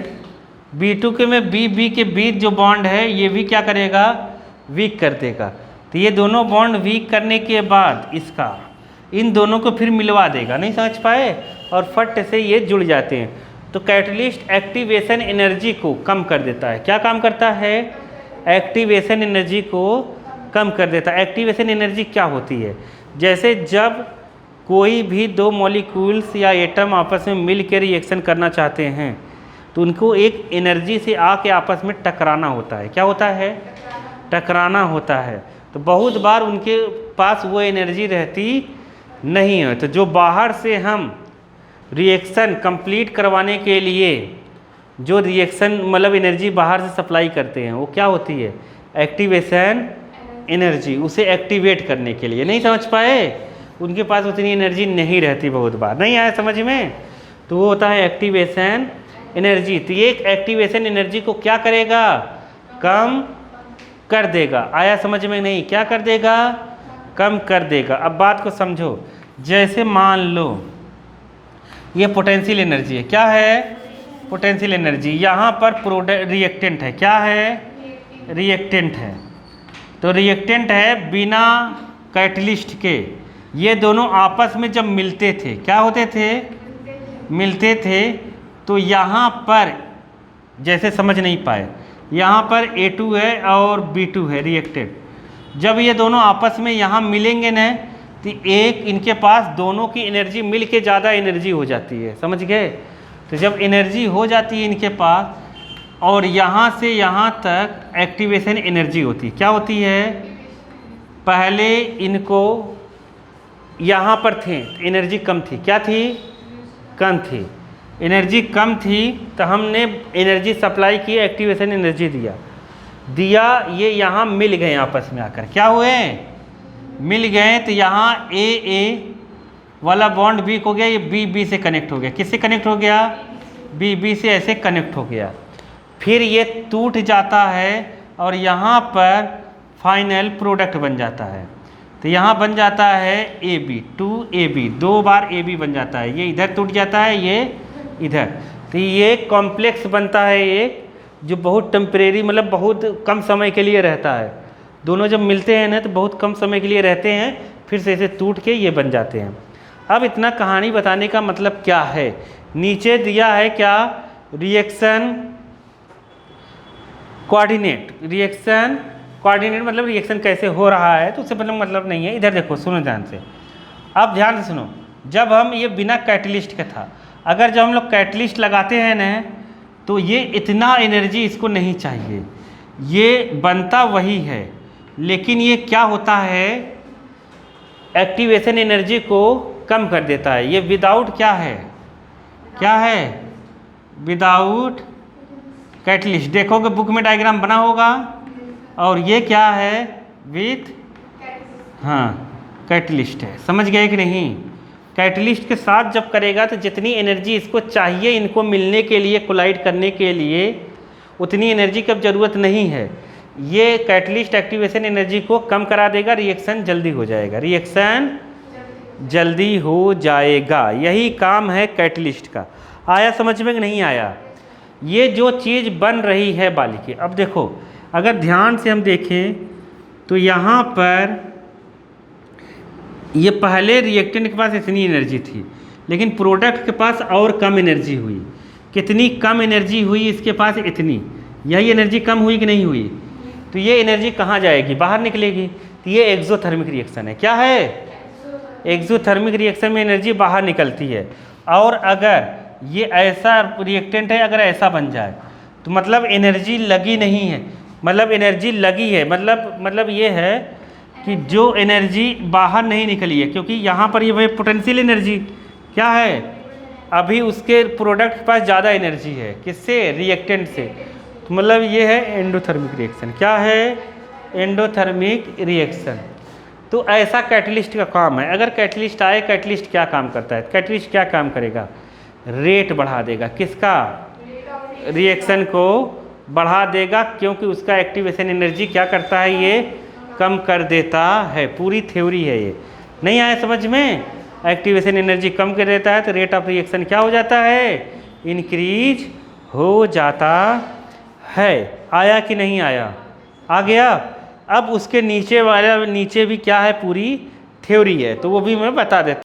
B2 के में B के बीच जो बॉन्ड है ये भी क्या करेगा? वीक कर देगा। तो ये दोनों बॉन्ड वीक करने के बाद इसका इन दोनों को फिर मिलवा देगा। नहीं समझ पाए? और फट से ये जुड़ जाते हैं। तो कैटलिस्ट एक्टिवेशन एनर्जी को कम कर देता है। क्या काम करता है? एक्टिवेशन एनर्जी को कम कर देता है। एक्टिवेशन एनर्जी क्या होती है? जैसे जब कोई भी दो मॉलिक्यूल्स या एटम आपस में मिल के रिएक्शन करना चाहते हैं तो उनको एक एनर्जी से आके आपस में टकराना होता है। क्या होता है? टकराना होता है। तो बहुत बार उनके पास वो एनर्जी रहती नहीं है। तो जो बाहर से हम रिएक्शन कंप्लीट करवाने के लिए जो रिएक्शन मतलब एनर्जी बाहर से सप्लाई करते हैं वो क्या होती है? एक्टिवेशन एनर्जी, उसे एक्टिवेट करने के लिए। नहीं समझ पाए? उनके पास उतनी एनर्जी नहीं रहती बहुत बार। नहीं आया समझ में? तो वो होता है एक्टिवेशन एनर्जी। तो ये एक्टिवेशन एनर्जी को क्या करेगा? कम कर देगा। आया समझ में? नहीं, क्या कर देगा? कम कर देगा। अब बात को समझो। जैसे मान लो ये पोटेंशियल एनर्जी है। क्या है? Potential energy. यहाँ पर रिएक्टेंट है। क्या है? रिएक्टेंट है। तो रिएक्टेंट है बिना कैटलिस्ट के। ये दोनों आपस में जब मिलते थे क्या होते थे? मिलते थे। तो यहाँ पर जैसे समझ नहीं पाए, यहाँ पर A2 है और B2 है रिएक्टेंट। जब ये दोनों आपस में यहाँ मिलेंगे ना तो एक इनके पास दोनों की एनर्जी मिल के ज़्यादा एनर्जी हो जाती है। समझ गए? तो जब एनर्जी हो जाती है इनके पास और यहाँ से यहाँ तक एक्टिवेशन एनर्जी होती है। क्या होती है? पहले इनको यहाँ पर थे, एनर्जी कम थी, क्या थी, कम थी, एनर्जी कम थी, तो हमने एनर्जी सप्लाई की, एक्टिवेशन एनर्जी दिया, ये यहाँ मिल गए आपस में आकर, क्या हुए, मिल गए, तो यहाँ ए वाला बॉन्ड बी हो गया, ये बी से कनेक्ट हो गया, किससे कनेक्ट हो गया, बी से ऐसे कनेक्ट हो गया, फिर ये टूट जाता है और यहाँ पर फाइनल प्रोडक्ट बन जाता है, तो यहाँ बन जाता है AB 2AB, 2 बार AB बन जाता है, ये इधर टूट जाता है, ये इधर, तो ये कॉम्प्लेक्स बनता है एक, जो बहुत टेम्परेरी मतलब बहुत कम समय के लिए रहता है, दोनों जब मिलते हैं ना तो बहुत कम समय के लिए रहते हैं, फिर से ऐसे टूट के ये बन जाते हैं। अब इतना कहानी बताने का मतलब क्या है, नीचे दिया है क्या, रिएक्शन कोऑर्डिनेट, रिएक्शन कोऑर्डिनेट मतलब रिएक्शन कैसे हो रहा है, तो उससे मतलब नहीं है, इधर देखो, सुनो ध्यान से, अब ध्यान से सुनो, जब हम ये बिना कैटलिस्ट का था, अगर जब हम लोग कैटलिस्ट लगाते हैं ना, तो ये इतना एनर्जी इसको नहीं चाहिए, ये बनता वही है, लेकिन ये क्या होता है, एक्टिवेशन एनर्जी को कम कर देता है, ये विदाउट क्या है, विदाउट कैटलिस्ट, देखोगे बुक में डायग्राम बना होगा, और ये क्या है, विथ, हाँ कैटलिस्ट है, समझ गए कि नहीं, कैटलिस्ट के साथ जब करेगा तो जितनी एनर्जी इसको चाहिए इनको मिलने के लिए, कोलाइड करने के लिए, उतनी एनर्जी की अब ज़रूरत नहीं है, ये कैटलिस्ट एक्टिवेशन एनर्जी को कम करा देगा, रिएक्शन जल्दी हो जाएगा, रिएक्शन जल्दी हो जाएगा, यही काम है कैटलिस्ट का। आया समझ में कि नहीं आया, ये जो चीज़ बन रही है बालिके, अब देखो अगर ध्यान से हम देखें तो यहाँ पर ये पहले रिएक्टेंट के पास इतनी एनर्जी थी, लेकिन प्रोडक्ट के पास और कम एनर्जी हुई, कितनी कम एनर्जी हुई इसके पास, इतनी, यही एनर्जी कम हुई कि नहीं हुई, तो ये एनर्जी कहाँ जाएगी, बाहर निकलेगी, तो ये एक्सोथर्मिक रिएक्शन है, क्या है, एक्सोथर्मिक रिएक्शन में एनर्जी बाहर निकलती है, और अगर ये ऐसा रिएक्टेंट है, अगर ऐसा बन जाए तो मतलब एनर्जी लगी नहीं है, मतलब एनर्जी लगी है, मतलब ये है कि जो एनर्जी बाहर नहीं निकली है, क्योंकि यहाँ पर ये पोटेंशियल एनर्जी क्या है, अभी उसके प्रोडक्ट के पास ज़्यादा एनर्जी है, किससे, रिएक्टेंट से, तो मतलब ये है एंडोथर्मिक रिएक्शन, क्या है, एंडोथर्मिक रिएक्शन। तो ऐसा कैटलिस्ट का काम है, अगर कैटलिस्ट आए, कैटलिस्ट क्या काम करता है, कैटलिस्ट क्या काम करेगा, रेट बढ़ा देगा, किसका, रिएक्शन को बढ़ा देगा, क्योंकि उसका एक्टिवेशन एनर्जी क्या करता है, ये कम कर देता है, पूरी थ्योरी है ये, नहीं आया समझ में, एक्टिवेशन एनर्जी कम कर देता है तो रेट ऑफ रिएक्शन क्या हो जाता है, इंक्रीज हो जाता है। आया कि नहीं आया, आ गया। अब उसके नीचे वाला, नीचे भी क्या है, पूरी थ्योरी है, तो वो भी मैं बता देता